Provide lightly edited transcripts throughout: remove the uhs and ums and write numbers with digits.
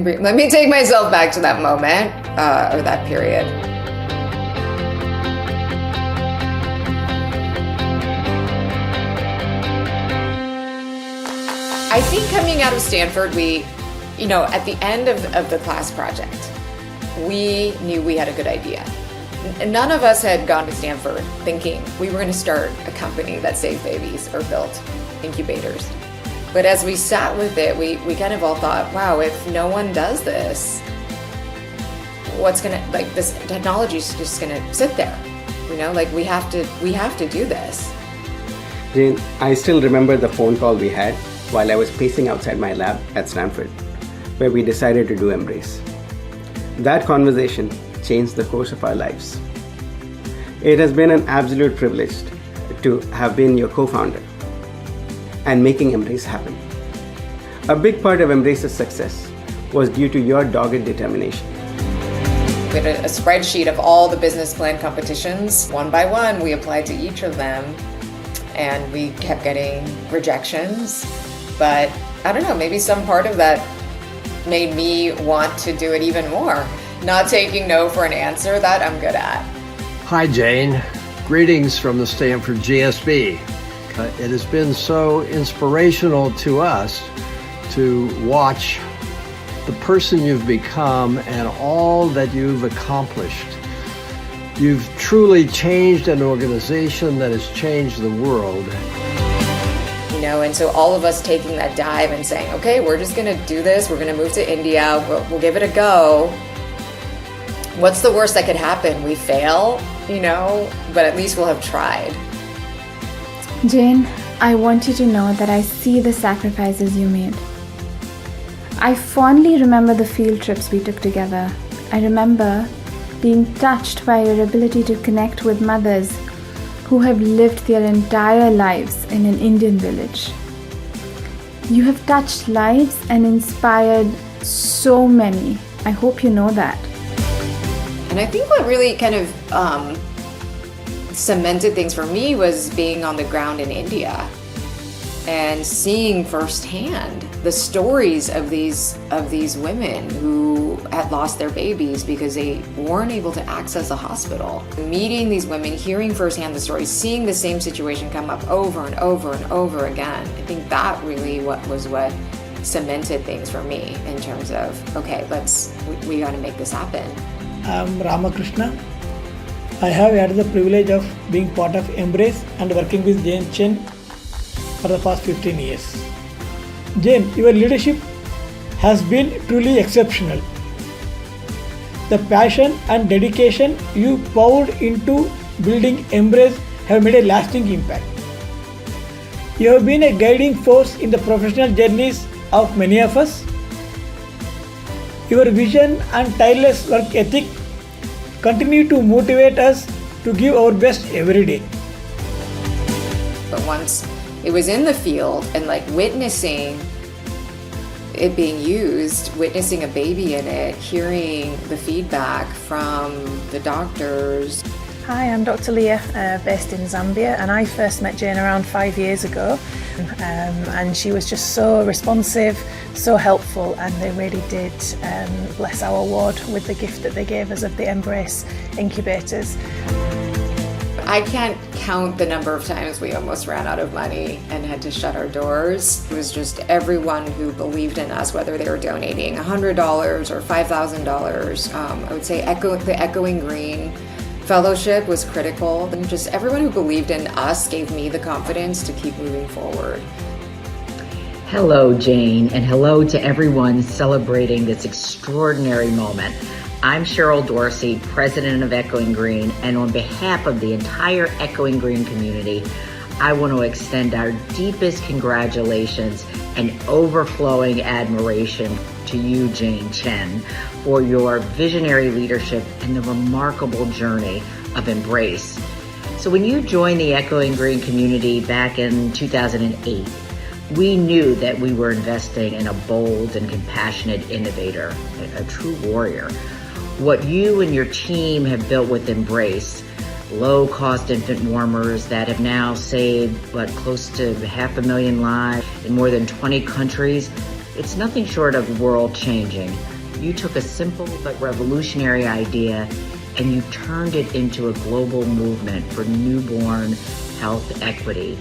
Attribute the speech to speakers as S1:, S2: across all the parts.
S1: let me take myself back to that moment or that period. I think coming out of Stanford, at the end of the class project, we knew we had a good idea. None of us had gone to Stanford thinking we were going to start a company that saved babies or built incubators. But as we sat with it, we kind of all thought, wow, if no one does this, this technology is just going to sit there. We have to do this.
S2: Jane, I still remember the phone call we had while I was pacing outside my lab at Stanford, where we decided to do Embrace. That conversation changed the course of our lives. It has been an absolute privilege to have been your co-founder and making Embrace happen. A big part of Embrace's success was due to your dogged determination.
S1: We had a spreadsheet of all the business plan competitions. One by one, we applied to each of them, and we kept getting rejections. But I don't know, maybe some part of that made me want to do it even more. Not taking no for an answer, that I'm good at.
S3: Hi, Jane. Greetings from the Stanford GSB. It has been so inspirational to us to watch the person you've become and all that you've accomplished. You've truly changed an organization that has changed the world.
S1: And so all of us taking that dive and saying, okay, we're just going to do this. We're going to move to India. We'll give it a go. What's the worst that could happen? We fail, but at least we'll have tried.
S4: Jane, I want you to know that I see the sacrifices you made. I fondly remember the field trips we took together. I remember being touched by your ability to connect with mothers who have lived their entire lives in an Indian village. You have touched lives and inspired so many. I hope you know that.
S1: And I think what really kind of cemented things for me was being on the ground in India and seeing firsthand the stories of these women who had lost their babies because they weren't able to access a hospital. Meeting these women, hearing firsthand the stories, seeing the same situation come up over and over and over again. I think that really was what cemented things for me in terms of, okay, we got to make this happen.
S5: I'm Ramakrishna. I have had the privilege of being part of Embrace and working with Chen for the past 15 years. Jane, your leadership has been truly exceptional. The passion and dedication you poured into building Embrace have made a lasting impact. You have been a guiding force in the professional journeys of many of us. Your vision and tireless work ethic continue to motivate us to give our best every day.
S1: But once it was in the field and witnessing it being used, witnessing a baby in it, hearing the feedback from the doctors.
S6: Hi, I'm Dr. Leah, based in Zambia, and I first met Jane around 5 years ago, and she was just so responsive, so helpful, and they really did bless our ward with the gift that they gave us of the Embrace incubators.
S1: I can't count the number of times we almost ran out of money and had to shut our doors. It was just everyone who believed in us, whether they were donating $100 or $5,000. I would say the Echoing Green Fellowship was critical, and just everyone who believed in us gave me the confidence to keep moving forward.
S7: Hello, Jane, and hello to everyone celebrating this extraordinary moment. I'm Cheryl Dorsey, president of Echoing Green, and on behalf of the entire Echoing Green community, I want to extend our deepest congratulations and overflowing admiration to you, Jane Chen, for your visionary leadership and the remarkable journey of Embrace. So when you joined the Echoing Green community back in 2008, we knew that we were investing in a bold and compassionate innovator, a true warrior. What you and your team have built with Embrace, low-cost infant warmers that have now saved, close to 500,000 lives in more than 20 countries, it's nothing short of world-changing. You took a simple but revolutionary idea and you turned it into a global movement for newborn health equity.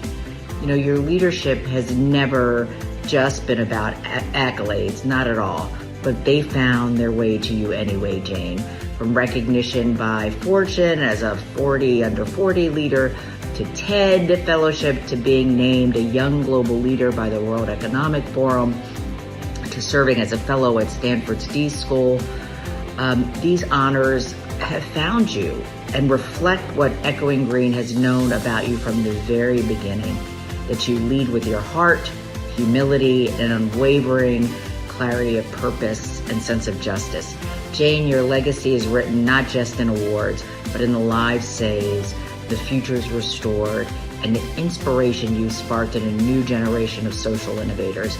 S7: You know, your leadership has never just been about accolades, not at all, but they found their way to you anyway, Jane. From recognition by Fortune as a under 40 leader, to TED Fellowship, to being named a Young Global Leader by the World Economic Forum, to serving as a fellow at Stanford's D School. These honors have found you and reflect what Echoing Green has known about you from the very beginning, that you lead with your heart, humility, and unwavering clarity of purpose and sense of justice. Jane, your legacy is written not just in awards, but in the lives saved, the futures restored, and the inspiration you sparked in a new generation of social innovators.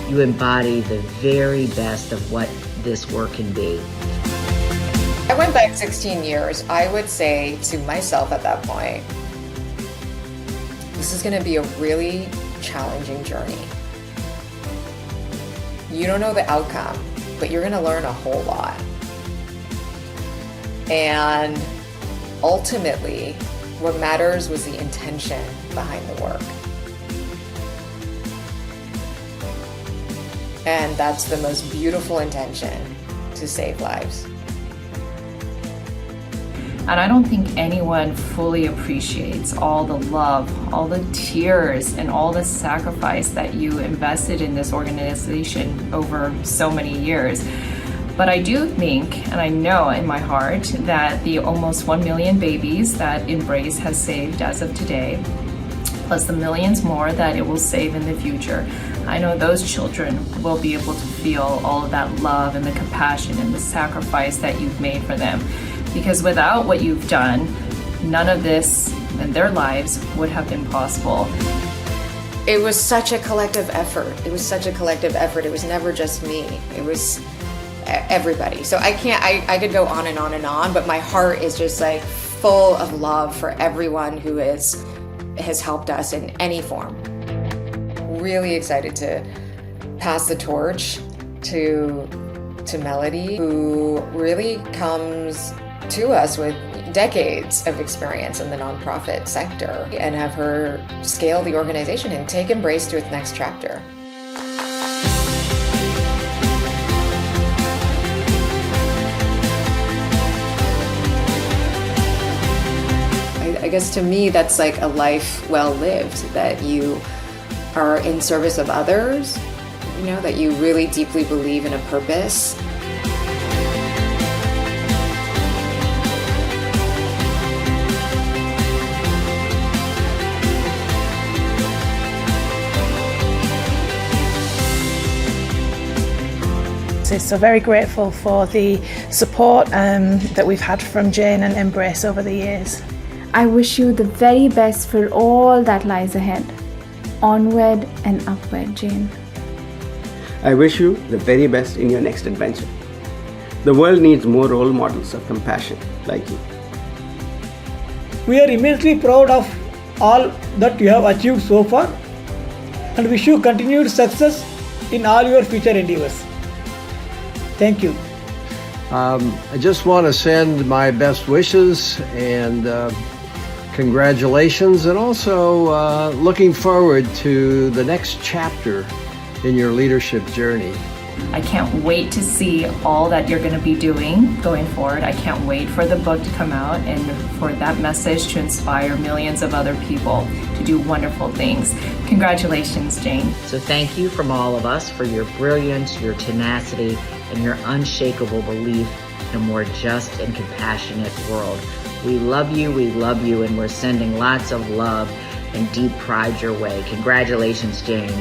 S7: You embody the very best of what this work can be.
S1: I went back 16 years. I would say to myself at that point, this is going to be a really challenging journey. You don't know the outcome, but you're going to learn a whole lot. And ultimately, what matters was the intention behind the work. And that's the most beautiful intention, to save lives.
S8: And I don't think anyone fully appreciates all the love, all the tears, and all the sacrifice that you invested in this organization over so many years. But I do think, and I know in my heart, that the almost 1 million babies that Embrace has saved as of today, plus the millions more that it will save in the future, I know those children will be able to feel all of that love and the compassion and the sacrifice that you've made for them. Because without what you've done, none of this and their lives would have been possible.
S1: It was such a collective effort. It was never just me. It was everybody. So I could go on and on and on, but my heart is just like full of love for everyone who has helped us in any form. Really excited to pass the torch to Melody, who really comes to us with decades of experience in the nonprofit sector, and have her scale the organization and take Embrace to its next chapter. I guess to me, that's like a life well lived, that you are in service of others, you know, that you really deeply believe in a purpose.
S6: So very grateful for the support that we've had from Jane and Embrace over the years.
S4: I wish you the very best for all that lies ahead. Onward and upward, Jane.
S2: I wish you the very best in your next adventure. The world needs more role models of compassion like you.
S5: We are immensely proud of all that you have achieved so far and wish you continued success in all your future endeavors. Thank you.
S3: I just want to send my best wishes and congratulations, and also looking forward to the next chapter in your leadership journey.
S8: I can't wait to see all that you're going to be doing going forward. I can't wait for the book to come out and for that message to inspire millions of other people to do wonderful things. Congratulations, Jane.
S7: So thank you from all of us for your brilliance, your tenacity, and your unshakable belief in a more just and compassionate world. We love you, and we're sending lots of love and deep pride your way. Congratulations, Jane.